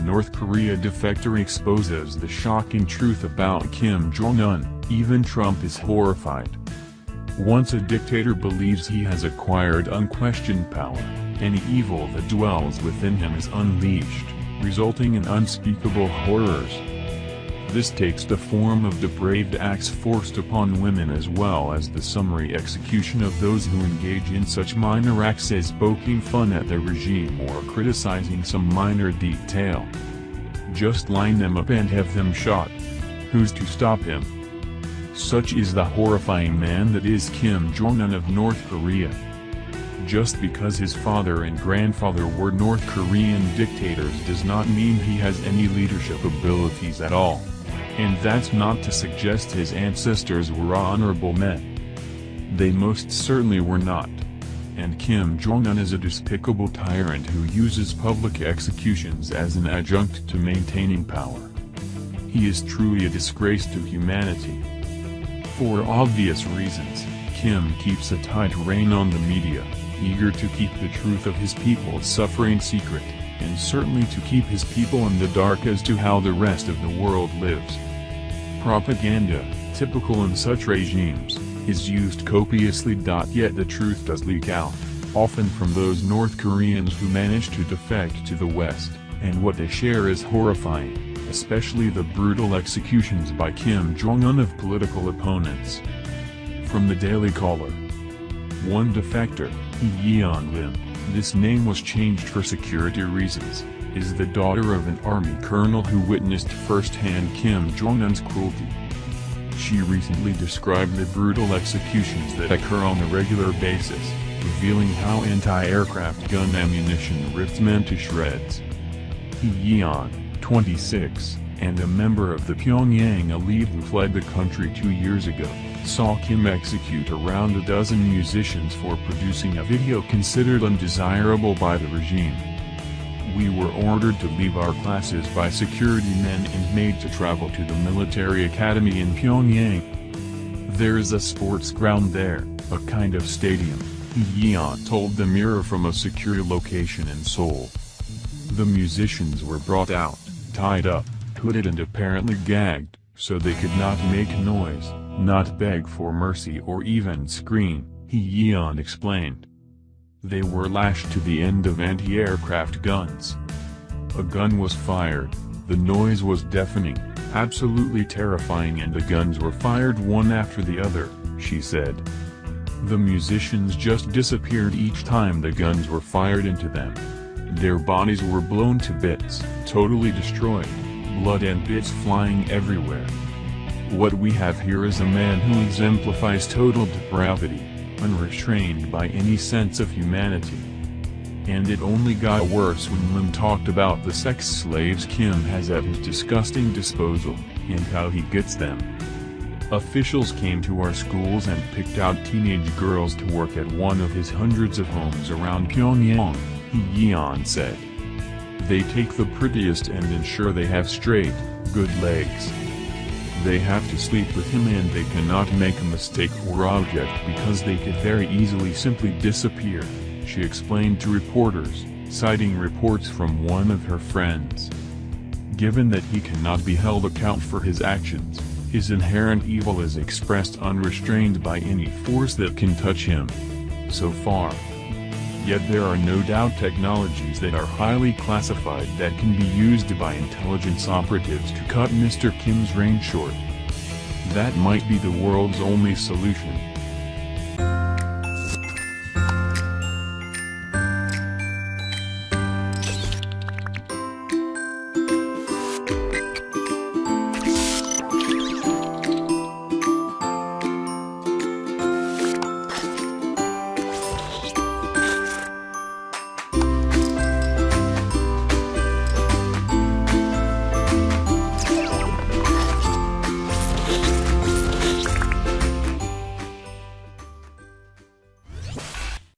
North Korea Defector exposes the shocking truth about Kim Jong-un. Even Trump is horrified. Once a dictator believes he has acquired unquestioned power, any evil that dwells within him is unleashed, resulting in unspeakable horrors. This takes the form of depraved acts forced upon women, as well as the summary execution of those who engage in such minor acts as poking fun at the regime or criticizing some minor detail. Just line them up and have them shot. Who's to stop him? Such is the horrifying man that is Kim Jong-un of North Korea. Just because his father and grandfather were North Korean dictators does not mean he has any leadership abilities at all. And that's not to suggest his ancestors were honorable men. They most certainly were not. And Kim Jong-un is a despicable tyrant who uses public executions as an adjunct to maintaining power. He is truly a disgrace to humanity. For obvious reasons, Kim keeps a tight rein on the media, eager to keep the truth of his people's suffering secret, and certainly to keep his people in the dark as to how the rest of the world lives. Propaganda, typical in such regimes, is used copiously. Yet the truth does leak out, often from those North Koreans who manage to defect to the West, and what they share is horrifying, especially the brutal executions by Kim Jong-un of political opponents. From the Daily Caller. One defector, He Lim, this name was changed for security reasons, is the daughter of an army colonel who witnessed firsthand Kim Jong-un's cruelty. She recently described the brutal executions that occur on a regular basis, revealing how anti-aircraft gun ammunition rips men to shreds. He 26, and a member of the Pyongyang elite who fled the country 2 years ago, saw Kim execute around a dozen musicians for producing a video considered undesirable by the regime. We were ordered to leave our classes by security men and made to travel to the military academy in Pyongyang. There's a sports ground there, a kind of stadium, He told the Mirror from a secure location in Seoul. The musicians were brought out, tied up, hooded and apparently gagged, so they could not make noise, not beg for mercy or even scream, He explained. They were lashed to the end of anti-aircraft guns. A gun was fired, the noise was deafening, absolutely terrifying, and the guns were fired one after the other, she said. The musicians just disappeared each time the guns were fired into them. Their bodies were blown to bits, totally destroyed, blood and bits flying everywhere. What we have here is a man who exemplifies total depravity, unrestrained by any sense of humanity. And it only got worse when Lim talked about the sex slaves Kim has at his disgusting disposal, and how he gets them. Officials came to our schools and picked out teenage girls to work at one of his hundreds of homes around Pyongyang, He said. They take the prettiest and ensure they have straight, good legs. They have to sleep with him and they cannot make a mistake or object because they could very easily simply disappear, she explained to reporters, citing reports from one of her friends. Given that he cannot be held accountable for his actions, his inherent evil is expressed unrestrained by any force that can touch him. So far. Yet there are no doubt technologies that are highly classified that can be used by intelligence operatives to cut Mr. Kim's reign short. That might be the world's only solution.